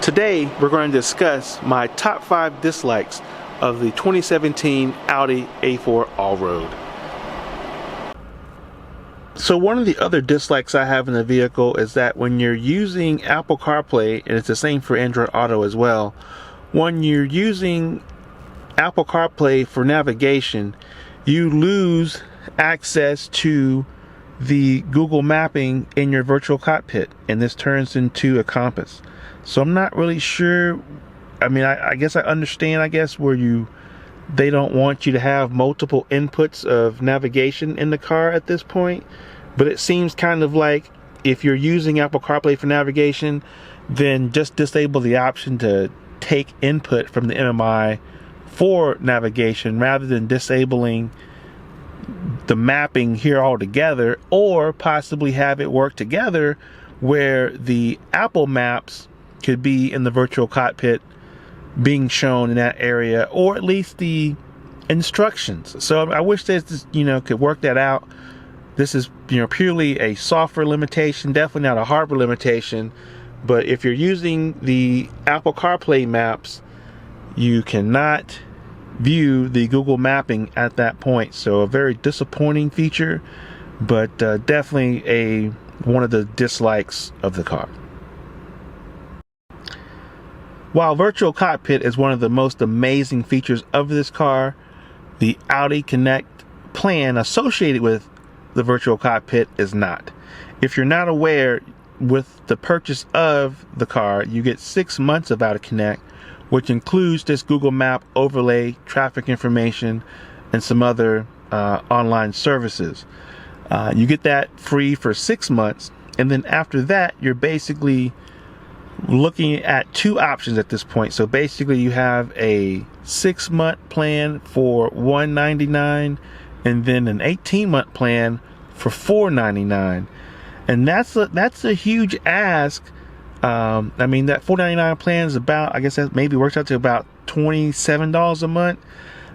Today we're going to discuss my top 5 dislikes of the 2017 Audi A4 Allroad. So one of the other dislikes I have in the vehicle is that when you're using Apple CarPlay, and it's the same for Android Auto as well, when you're using Apple CarPlay for navigation, you lose access to the Google mapping in your virtual cockpit, and this turns into a compass. So I'm not really sure. I mean, I guess I understand, where they don't want you to have multiple inputs of navigation in the car at this point, but it seems kind of like if you're using Apple CarPlay for navigation, then just disable the option to take input from the MMI for navigation rather than disabling the mapping here altogether, or possibly have it work together where the Apple Maps could be in the virtual cockpit being shown in that area, or at least the instructions. So I wish this, could work that out. This is, purely a software limitation, definitely not a hardware limitation. But if you're using the Apple CarPlay maps, you cannot view the Google mapping at that point. So a very disappointing feature, but definitely one of the dislikes of the car. While virtual cockpit is one of the most amazing features of this car, the Audi Connect plan associated with the virtual cockpit is not. If you're not aware, with the purchase of the car, you get 6 months of Audi Connect, which includes this Google Map overlay, traffic information, and some other online services. You get that free for 6 months, and then after that, you're basically looking at 2 options at this point. So basically you have a 6-month plan for $199 and then an 18-month plan for $499, and that's a huge ask. I mean, that $499 plan is about, I guess that maybe works out to about $27 a month.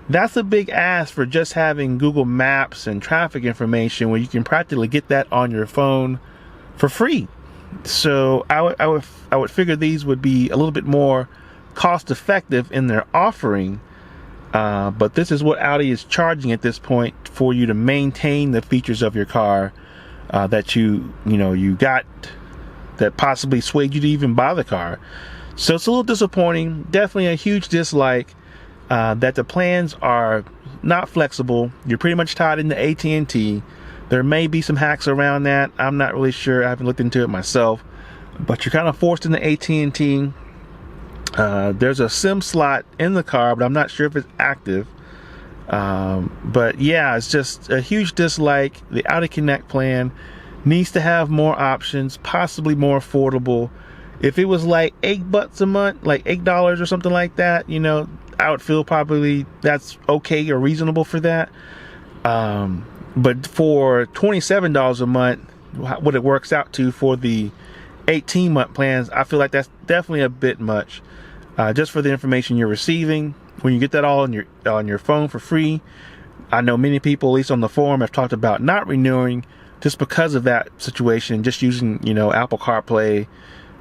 That's a big ask for just having Google Maps and traffic information, when you can practically get that on your phone for free. So I would figure these would be a little bit more cost effective in their offering, but this is what Audi is charging at this point for you to maintain the features of your car that you got, that possibly swayed you to even buy the car. So it's a little disappointing. Definitely a huge dislike that the plans are not flexible. You're pretty much tied into AT&T. There may be some hacks around that. I'm not really sure. I haven't looked into it myself, but you're kind of forced into AT&T. There's a SIM slot in the car, but I'm not sure if it's active. But yeah, it's just a huge dislike. The Audi Connect plan needs to have more options, possibly more affordable. If it was like $8 a month, like $8 or something like that, I would feel probably that's okay or reasonable for that. But for $27 a month, what it works out to for the 18-month plans, I feel like that's definitely a bit much. Just for the information you're receiving, when you get that all on your phone for free. I know many people, at least on the forum, have talked about not renewing just because of that situation, just using Apple CarPlay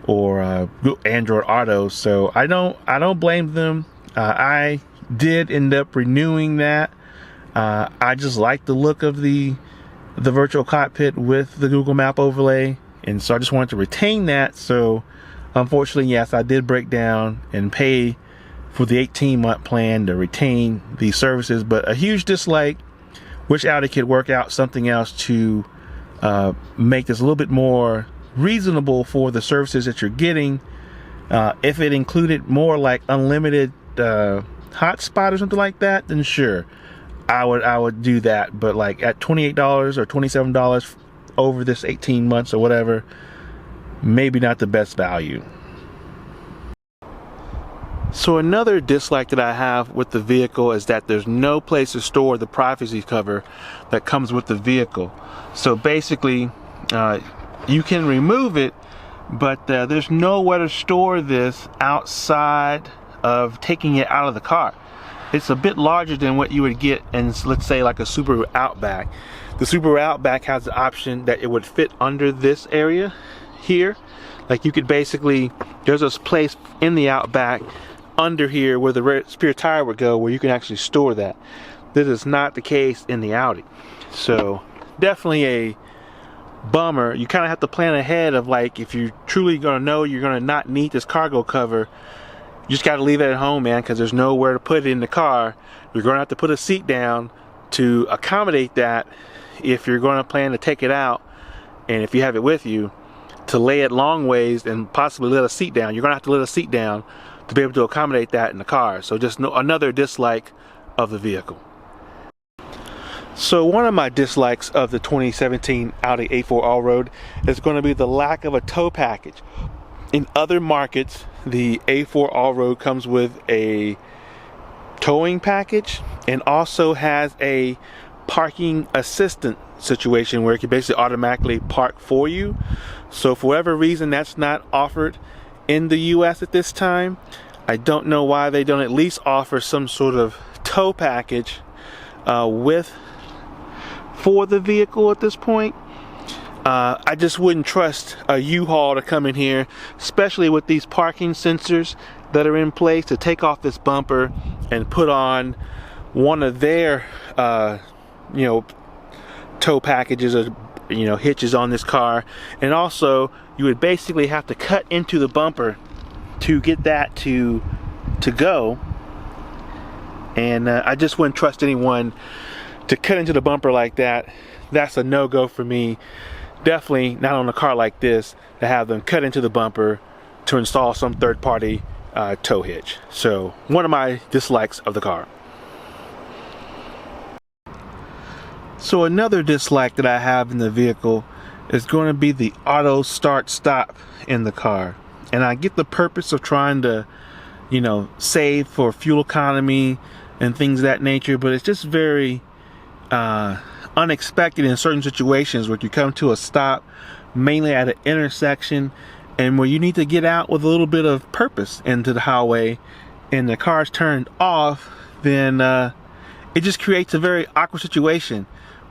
or Android Auto. So I don't blame them. I did end up renewing that. I just like the look of the virtual cockpit with the Google Map overlay, and so I just wanted to retain that. So unfortunately, yes, I did break down and pay for the 18-month plan to retain these services, but a huge dislike. Wish Audi could work out something else to make this a little bit more reasonable for the services that you're getting. If it included more like unlimited hotspot or something like that, then sure, I would do that. But like at $28 or $27 over this 18 months or whatever, maybe not the best value. So another dislike that I have with the vehicle is that there's no place to store the privacy cover that comes with the vehicle. So basically, you can remove it, but there's nowhere to store this outside of taking it out of the car. It's a bit larger than what you would get in, let's say, like a Subaru Outback. The Subaru Outback has the option that it would fit under this area here. Like you could basically, there's this place in the Outback under here where the spare tire would go, where you can actually store that. This is not the case in the Audi. So definitely a bummer. You kind of have to plan ahead of, like, if you're truly going to know you're going to not need this cargo cover, you just got to leave it at home, man, because there's nowhere to put it in the car. You're going to have to put a seat down to accommodate that if you're going to plan to take it out, and if you have it with you, to lay it long ways and possibly let a seat down. You're going to have to let a seat down to be able to accommodate that in the car. So just another dislike of the vehicle. So one of my dislikes of the 2017 Audi A4 Allroad is going to be the lack of a tow package. In other markets, the A4 Allroad comes with a towing package and also has a parking assistant situation where it can basically automatically park for you. So for whatever reason, that's not offered in the US at this time. I don't know why they don't at least offer some sort of tow package for the vehicle at this point. I just wouldn't trust a U-Haul to come in here, especially with these parking sensors that are in place, to take off this bumper and put on one of their tow packages or hitches on this car. And also you would basically have to cut into the bumper to get that to go, and I just wouldn't trust anyone to cut into the bumper like that. That's a no-go for me. Definitely not on a car like this to have them cut into the bumper to install some third-party tow hitch. So one of my dislikes of the car. So another dislike that I have in the vehicle is going to be the auto start stop in the car. And I get the purpose of trying to, save for fuel economy and things of that nature, but it's just very unexpected in certain situations where you come to a stop, mainly at an intersection, and where you need to get out with a little bit of purpose into the highway, and the car's turned off, then it just creates a very awkward situation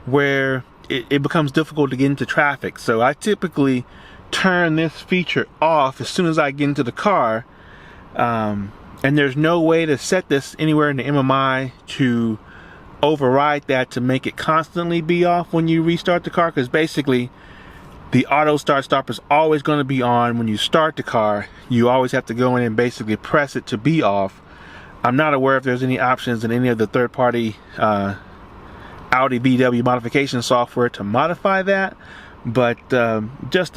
where it becomes difficult to get into traffic. So I typically turn this feature off as soon as I get into the car, and there's no way to set this anywhere in the MMI to override that to make it constantly be off when you restart the car, because basically the auto start stop is always going to be on when you start the car. You always have to go in and basically press it to be off. I'm not aware if there's any options in any of the third-party Audi VW modification software to modify that, but just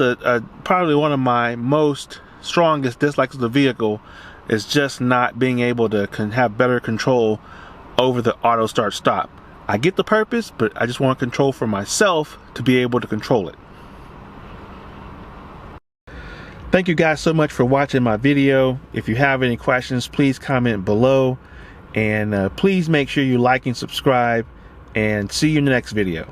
probably one of my most strongest dislikes of the vehicle is just not being able to have better control over the auto start stop. I get the purpose, but I just want control for myself to be able to control it. Thank you guys so much for watching my video. If you have any questions, please comment below, and please make sure you like and subscribe, and see you in the next video.